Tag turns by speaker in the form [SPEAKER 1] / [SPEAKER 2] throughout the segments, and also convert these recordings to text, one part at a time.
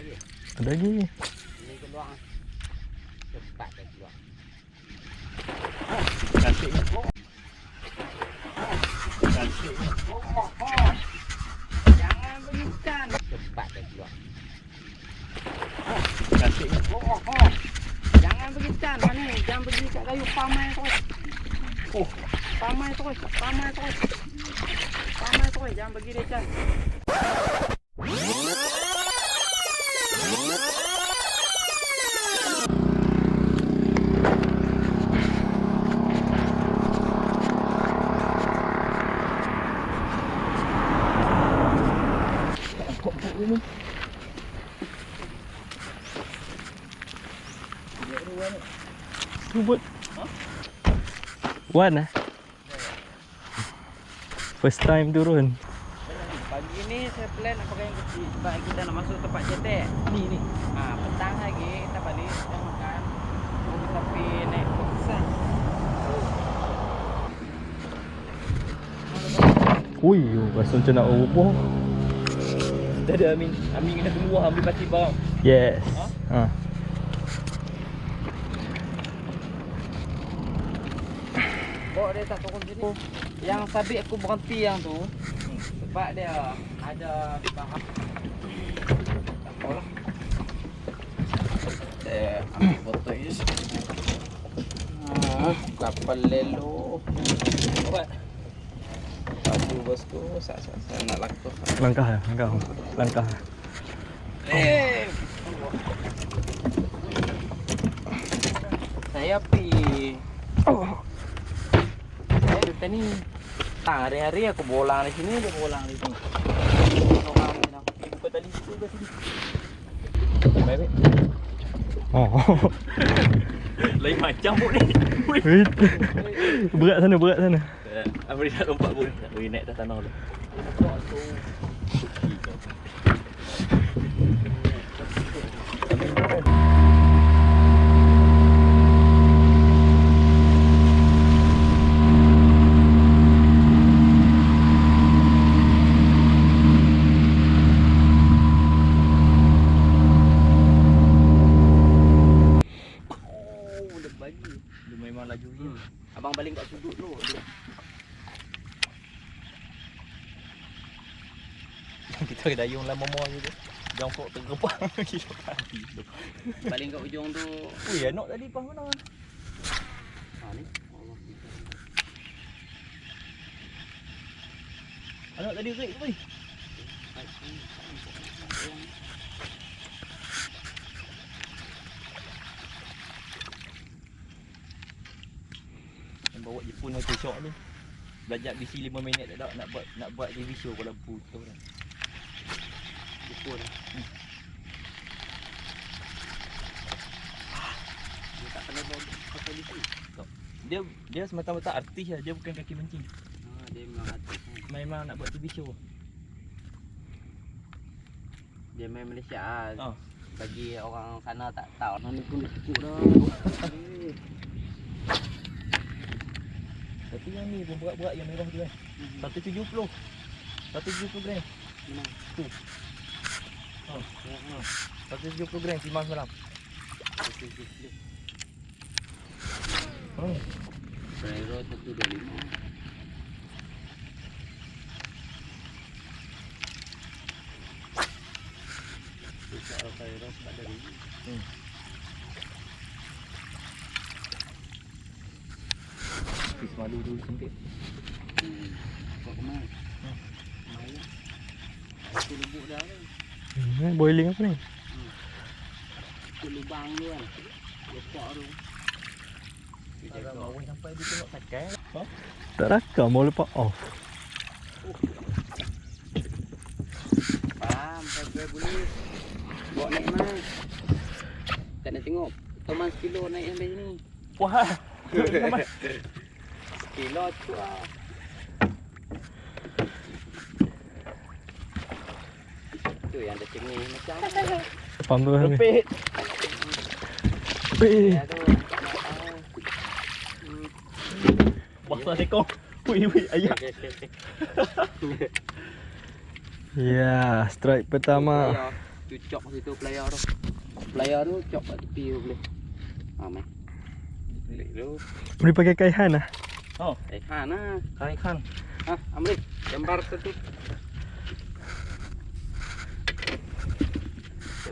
[SPEAKER 1] Ada lagi.
[SPEAKER 2] Ini keluar. Cepat dah keluar.
[SPEAKER 1] Cantik. Cantik.
[SPEAKER 2] Jangan berikan. Cepat dah keluar.
[SPEAKER 1] Cantik.
[SPEAKER 2] Jangan berikan. Mana? Jangan pergi kat kayu pamai terus.
[SPEAKER 1] Oh,
[SPEAKER 2] Pamai terus. Pamai terus. Pamai terus. Jangan pergi dia ikan.
[SPEAKER 1] Buat Wan first time turun.
[SPEAKER 2] Pagi ni saya plan nak pakai yang kecil sebab kita nak masuk tempat cetek. Ni. Petang lagi kita balik kita makan. Tapi naik besar.
[SPEAKER 1] Ui, rasa macam nak roboh.
[SPEAKER 3] Kita ada Amin kena keluar ambil pasti bawang.
[SPEAKER 1] Yes.
[SPEAKER 2] Bawa dia tak turun sini. Yang sabit aku berhenti yang tu sebab dia ada bahan. Tak apalah. Saya ambil botol je. Kapal lelo. Buat. Baju bosku, saya nak langkah.
[SPEAKER 1] Langkah.
[SPEAKER 2] Saya pergi. Saya duduk ni. Hari-hari aku bolang di sini, dia bolang di sini. Orang ni nak pergi buka tali situ ke sini. Baik.
[SPEAKER 1] Oh.
[SPEAKER 3] Lain macam pun ni.
[SPEAKER 1] Berat sana.
[SPEAKER 3] Amrie nak lompat pun. Tak boleh naik atas tanah tu. Memang laju je.
[SPEAKER 2] Abang baling kat sudut tu.
[SPEAKER 3] Kita dayung lah momo je tu. Jongkok tergepang kilo kaki tu.
[SPEAKER 2] Baling kat ujung tu.
[SPEAKER 3] Ui, anak tadi pas mana?
[SPEAKER 2] Ni.
[SPEAKER 3] Anak tadi rik tu. Yang bawa Jepun tu syok ni. Belajar BC 5 minit tak nak buat TV show kalau putus dah.
[SPEAKER 2] Jepun. Dia tak kena pakai BC.
[SPEAKER 3] Dia semata-mata artis lah, dia bukan kaki mancing.
[SPEAKER 2] Dia memang artis.
[SPEAKER 3] Memang nak buat TV show.
[SPEAKER 2] Dia main Malaysia lah.
[SPEAKER 3] Oh.
[SPEAKER 2] Bagi orang sana tak tahu. Mana pun dia cukup dah.
[SPEAKER 3] Tapi yang ni pun berat-berat yang merah tu kan. 170 gram.
[SPEAKER 2] Mana?
[SPEAKER 3] Tu. 170 gram timah semalam.
[SPEAKER 2] Ferrero 125. Besar Ferrero sebab dari ni.
[SPEAKER 3] Fish malu dulu sempit.
[SPEAKER 2] Kau kemana? Main. Aku lubuk dah kan.
[SPEAKER 1] Boiling apa ni?
[SPEAKER 2] Aku lubang tu kan. Lepak tu.
[SPEAKER 3] Kalau mau sampai dia tengok sakai.
[SPEAKER 1] Tak rakam, mau lepak off.
[SPEAKER 2] Faham, sampai boleh. Bawa naik mas. Tak nak tengok. Toman sekilo naik sampai sini.
[SPEAKER 3] Wah.
[SPEAKER 2] Kilo tu lah. Tu yang dia tinggi macam
[SPEAKER 1] Faham tu kan?
[SPEAKER 3] Repit.
[SPEAKER 2] ya tu.
[SPEAKER 3] Basah ekor. Wui ayak.
[SPEAKER 1] Ya, strike pertama.
[SPEAKER 2] Tu cok situ player tu. Player tu cok kat tepi tu boleh. Ha mai. Boleh tu.
[SPEAKER 1] Boleh pakai kaihan lah.
[SPEAKER 3] Oh,
[SPEAKER 2] Ikan lah.
[SPEAKER 3] ikan.
[SPEAKER 2] Ah, Amrie, gambar satu.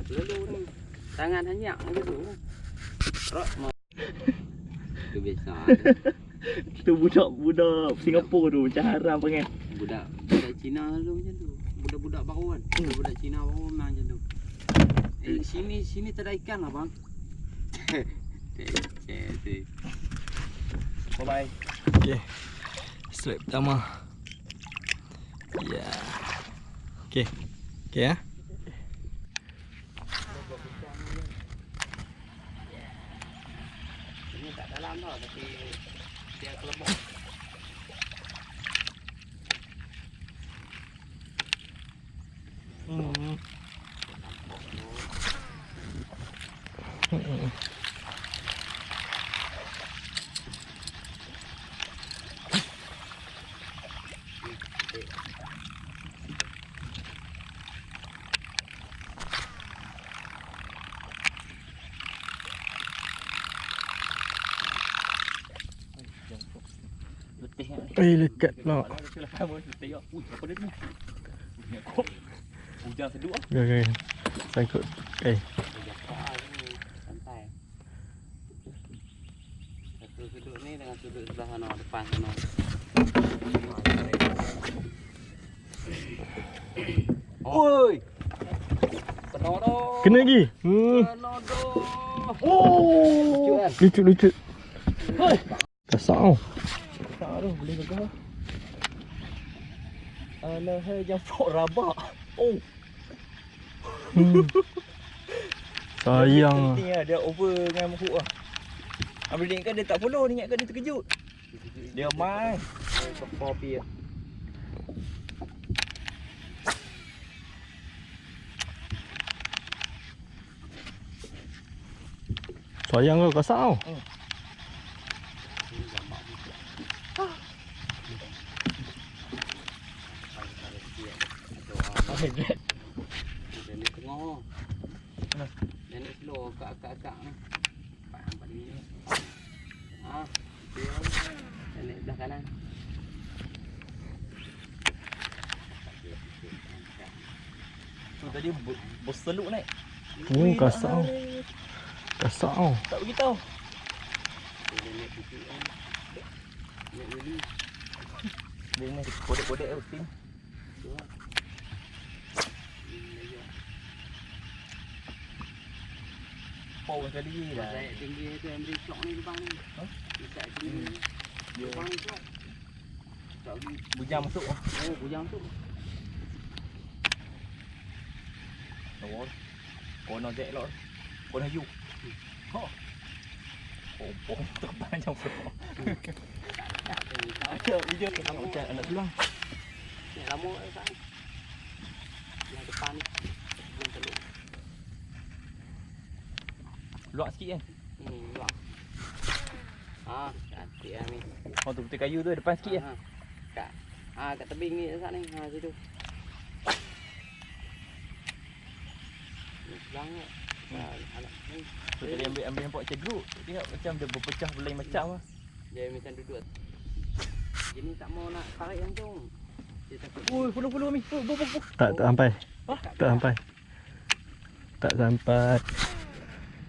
[SPEAKER 2] Lalu ni. Tangan hanyak macam tu. Rot mau. Tu biasa.
[SPEAKER 3] Tu budak Singapura tu macam haram kan.
[SPEAKER 2] Budak Cina tu macam tu. Budak-budak baru kan. Budak Cina baru memang macam tu. Sini tak ada ikan lah bang.
[SPEAKER 3] Bye bye.
[SPEAKER 1] Okay. Strike pertama. Ya. Yeah. Okay. Okay ya.
[SPEAKER 2] Ini tak dalam tau tapi dia kelebok.
[SPEAKER 3] Letih kan.
[SPEAKER 1] Lekat pula.
[SPEAKER 3] Letih ah. Apa dia ni? Hujan seduk ah.
[SPEAKER 1] Okay. Sangkut.
[SPEAKER 2] Santai. Satu sudut ni dengan sudut sebelah sana depan sana. Oi. Kena dah.
[SPEAKER 1] Kena lagi.
[SPEAKER 2] Kena dah.
[SPEAKER 1] Oh. Lucut.
[SPEAKER 3] Hoi.
[SPEAKER 1] Kasar tau.
[SPEAKER 3] Tak tu boleh gagah. Alah hai jangan sok rabak. Oh.
[SPEAKER 1] Sayang.
[SPEAKER 3] Penting lah dia over dengan hook lah. Ambil dia ingatkan dia tak follow, dia ingatkan dia terkejut. Dia main.
[SPEAKER 2] Kopi ya.
[SPEAKER 1] Sayang kau kasar tau.
[SPEAKER 2] Dia tengok. Dia nak slow akak-akak ni. Nampak ni. Ah, dia naik belah kanan.
[SPEAKER 3] Tu tadi berseluk naik.
[SPEAKER 1] Kasar tau. Kasar tau.
[SPEAKER 3] Tak beritahu.
[SPEAKER 2] Dia naik sikit kan. Naik dulu.
[SPEAKER 3] Dia ni kodek-kodek tu tim.
[SPEAKER 2] Tu lah.
[SPEAKER 3] Pau tadi dah.
[SPEAKER 2] Naik tinggi tu Amrie shock ni depan ni.
[SPEAKER 3] Ha?
[SPEAKER 2] Dekat tinggi ni. Depan ni shock. Tak pergi.
[SPEAKER 3] Bujang masuk.
[SPEAKER 2] Oh, bujang tu.
[SPEAKER 3] Tawar. Kau nak dek lah. Kau nak you. Ha. Oh, terbang macam apa. Ada video kita nak ucap anak tulang.
[SPEAKER 2] Ni lama kat. Yang depan ni. Belum teluk.
[SPEAKER 3] Luak sikit kan.
[SPEAKER 2] Luak. Ah, cantik lah ni.
[SPEAKER 3] Oh tu betul kayu tu depan sikit ya.
[SPEAKER 2] Kat tebing ni dekat ni. Ha situ. Ni selang ni. Anak ni.
[SPEAKER 3] Tu tadi ambil nampak macam group. Tengok macam dia berpecah berlain macam lah.
[SPEAKER 2] Dia macam duduk. Ini tak mau nak tarik yang jom. Dia takut.
[SPEAKER 3] Oi, follow mi. Bu.
[SPEAKER 1] Tak sampai.
[SPEAKER 3] Hah?
[SPEAKER 1] Tak sampai. Tak sampai.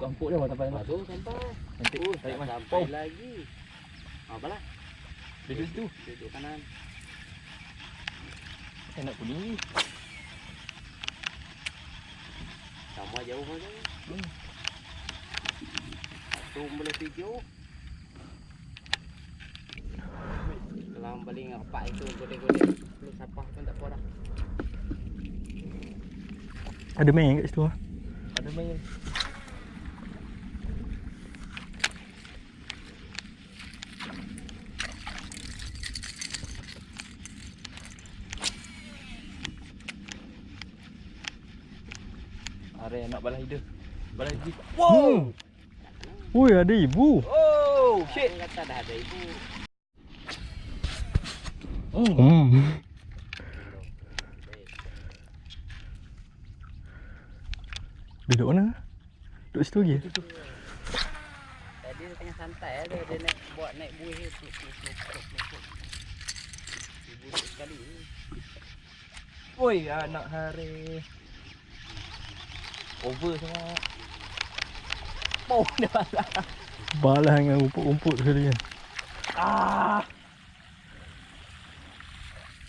[SPEAKER 3] Kau ampuk dia sampai
[SPEAKER 2] Tu sampai.
[SPEAKER 3] Cantik. Tarik mas.
[SPEAKER 2] Sampai lagi. Apalah.
[SPEAKER 3] Duduk situ.
[SPEAKER 2] Duduk kanan.
[SPEAKER 3] Nak kuning ni.
[SPEAKER 2] Sama jauh macam ni. Satu boleh video. Kalau balik dengan rapat itu godek-godek. Perlu sapah pun tak apa dah.
[SPEAKER 1] Ada main kat situ lah.
[SPEAKER 3] Ada main. Are nak balas hidup. Balas hidup. Wow.
[SPEAKER 1] Ui, ada ibu.
[SPEAKER 3] Oh, shit.
[SPEAKER 2] Orang kata dah ada ibu.
[SPEAKER 1] Duduk mana? Duduk situ lagi?
[SPEAKER 2] Tadi dia tengah santai ada dia naik buih tu. Buruk sekali.
[SPEAKER 3] Oi, anak hari. Over semua. Mau dah balas.
[SPEAKER 1] Balas dengan rumput-rumput sekali kan.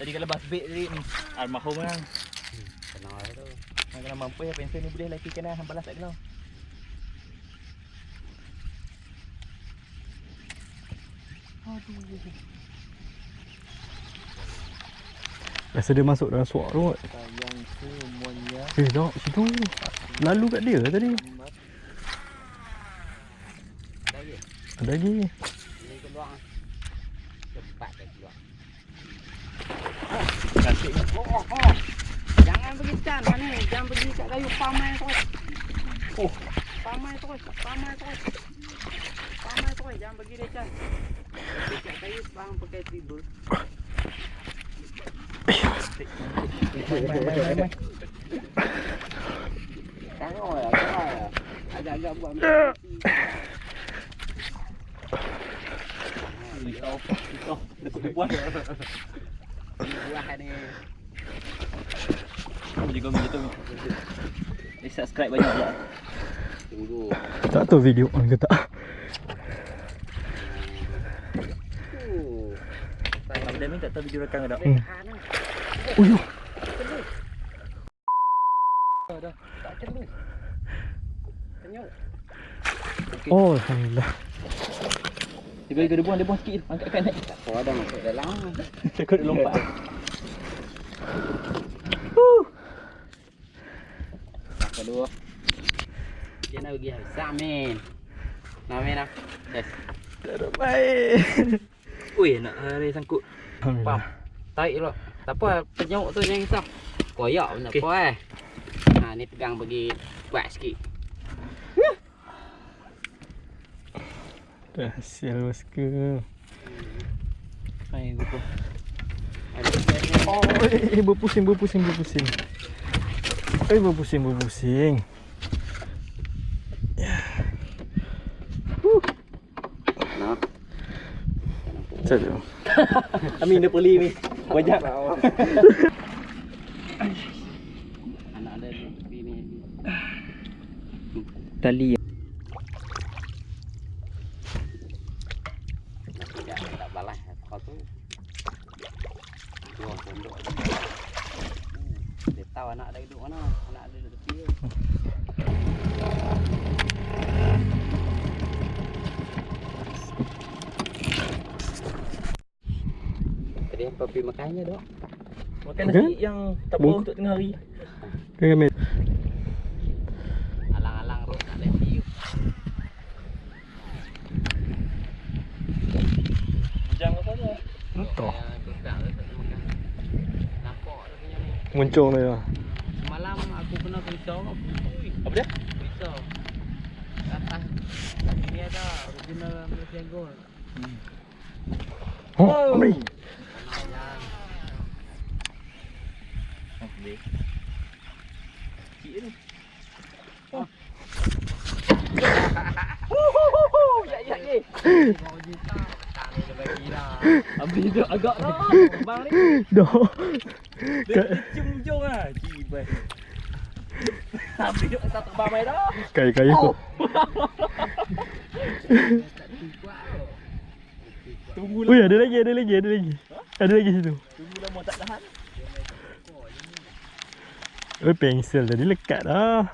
[SPEAKER 3] Tadi kalau lepas bait tadi almarhum kan.
[SPEAKER 2] Kenal tu.
[SPEAKER 3] Kalau mampu ya pensel ni boleh lagi kena hang balas tak kena. Aduh.
[SPEAKER 1] Rasa dia masuk dalam suak tu kot.
[SPEAKER 3] Sayang semuanya.
[SPEAKER 1] Tengok situ. Lalu kat dia tadi.
[SPEAKER 2] Lagi.
[SPEAKER 1] Ada lagi.
[SPEAKER 2] Ini keluar. Cepat dia keluar.
[SPEAKER 3] Cantik.
[SPEAKER 2] Jangan pergi Chan mana ni. Jangan pergi kat kayu pamai terus. Pamai terus. Jangan pergi dia Chan. Pergi kat kayu bang pakai tidur.
[SPEAKER 3] Mai.
[SPEAKER 2] Kau ya. Agak-agak buat macam
[SPEAKER 3] Risau. Dekut dia buat.
[SPEAKER 2] buah ni.
[SPEAKER 3] Aku juga macam tu. Subscribe banyak je.
[SPEAKER 2] Tunggu.
[SPEAKER 1] Tak tahu video on ke tak.
[SPEAKER 3] Abang ni tak tahu video rekam ke tak?
[SPEAKER 1] Uyuh.
[SPEAKER 2] Dah. Tak celus. Tenyuk.
[SPEAKER 1] Oh, alhamdulillah.
[SPEAKER 3] Dia buang sikit. Angkat naik.
[SPEAKER 2] Tak apa dah masuk dalam.
[SPEAKER 3] Takut dia lompat.
[SPEAKER 2] Kedua. Dia nak pergi habis amin. Amin dah. Yes.
[SPEAKER 1] Terbaik.
[SPEAKER 3] Ui, nak hari sangkut.
[SPEAKER 1] Alhamdulillah.
[SPEAKER 2] Tarik dulu. Tak apa, penyok tu jangan risau. Koyak pun tak apa ni pegang pergi buat sikit.
[SPEAKER 1] Dah hasil bosku.
[SPEAKER 3] Main gua.
[SPEAKER 1] Oh, berpusing. Berpusing.
[SPEAKER 2] Nah.
[SPEAKER 1] Saja.
[SPEAKER 3] Amin dia peli ni. Wajak.
[SPEAKER 2] Anak ada ni.
[SPEAKER 3] Tali.
[SPEAKER 2] Tak balas kau tu. Dia pondok. Dia tahu anak ada duduk mana. Anak ada duduk tepi. Tadi apa pergi makannya dok?
[SPEAKER 3] Makan nasi yang tak perlu untuk tengah hari.
[SPEAKER 1] Dengan met.
[SPEAKER 2] Alang-alang rot tak ada view.
[SPEAKER 3] Bujang apa saja.
[SPEAKER 1] Entah.
[SPEAKER 2] Tukar tu tak makan. Nampak tu punya ni.
[SPEAKER 1] Muncung dia.
[SPEAKER 2] Semalam aku kena pisau.
[SPEAKER 3] Apa dia?
[SPEAKER 2] Pisau. Atas. Ini ada original Malaysian Gold.
[SPEAKER 1] Oh, Amrie.
[SPEAKER 3] Okey. Cik ni. Ya.
[SPEAKER 2] Kau jita. Tak ada bagi lah.
[SPEAKER 3] Ambil dia agak dah. Bang ni.
[SPEAKER 1] Dah.
[SPEAKER 3] Dia cium-cium ah. Cibai. Ambil dia tak terbang mai dah.
[SPEAKER 1] Kaya-kaya tu.
[SPEAKER 3] Tunggu
[SPEAKER 1] Ui, ada lagi. Ada lagi situ.
[SPEAKER 3] Tunggu lama tak tahan.
[SPEAKER 1] Oi, pensel tadi lekat dah.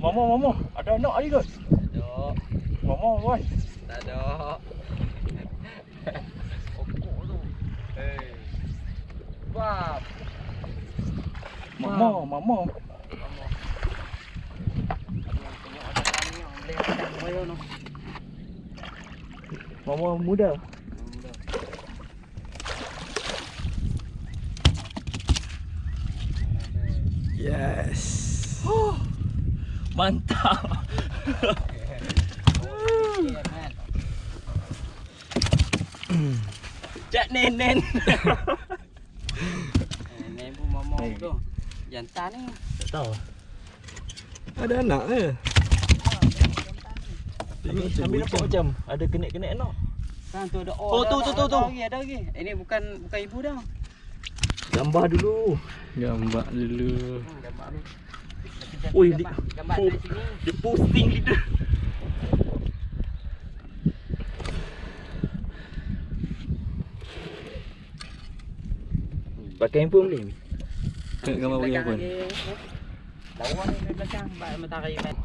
[SPEAKER 3] Mama. Ada anak lagi ke?
[SPEAKER 2] Ada.
[SPEAKER 3] Mama, boy.
[SPEAKER 2] Tak ada. Pokok tu. Bab.
[SPEAKER 3] Mama.
[SPEAKER 2] Tengok ada kami yang boleh angkat koyo no.
[SPEAKER 3] Mama muda.
[SPEAKER 1] Yes.
[SPEAKER 3] Mantap. Cak nenen.
[SPEAKER 2] Ini pun mama tu. Jantan ni.
[SPEAKER 1] Tak tahu. Ada anak ke?
[SPEAKER 3] Tengok sambil nampak macam ada kenek-kenek no.
[SPEAKER 2] Kan tu ada
[SPEAKER 3] Oh, tu.
[SPEAKER 2] Ada lagi. Ini bukan ibu dah.
[SPEAKER 3] Gambar dulu.
[SPEAKER 1] Gambar dulu.
[SPEAKER 2] Gambar ni.
[SPEAKER 3] Oi,
[SPEAKER 2] gambar dari sini.
[SPEAKER 3] Dia posting kita. Pakai handphone boleh?
[SPEAKER 1] Tengok gambar bagi apa?
[SPEAKER 2] Lawan ni di belakang matahari kan.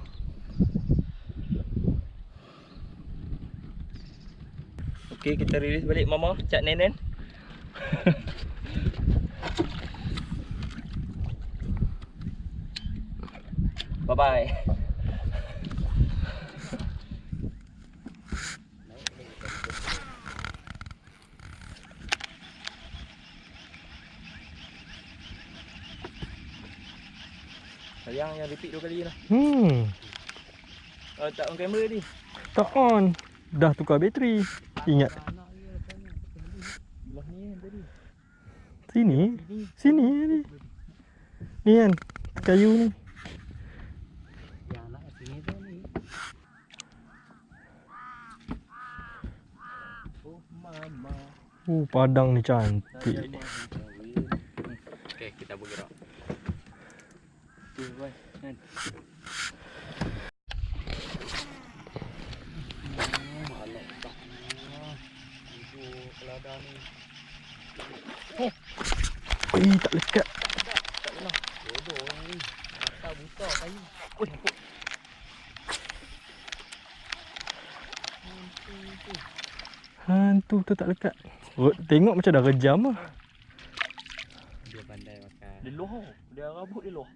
[SPEAKER 3] Okey, kita release balik mama, Cak Nenen. Bye bye. Sayang yang repeat 2 kali je lah. Tak on kamera ni.
[SPEAKER 1] Tak on. Dah tukar bateri. Ingat.
[SPEAKER 3] Belah ni kan tadi.
[SPEAKER 1] Sini. Sini ni. Ni kan. Kayu ni.
[SPEAKER 2] Yang nak sini tu ni.
[SPEAKER 3] Oh mama.
[SPEAKER 1] Padang ni cantik.
[SPEAKER 2] Okey, kita bergerak.
[SPEAKER 3] Tu bye. Kan.
[SPEAKER 1] Oi, tak lekat.
[SPEAKER 3] Tak kena. Bodoh ni. Mata buta kayu. Oi, nampak.
[SPEAKER 1] Hantu tu tak lekat. Tengok macam dah rejam lah.
[SPEAKER 2] Dia pandai makan.
[SPEAKER 3] Dia loh. Dia rabut dia loh.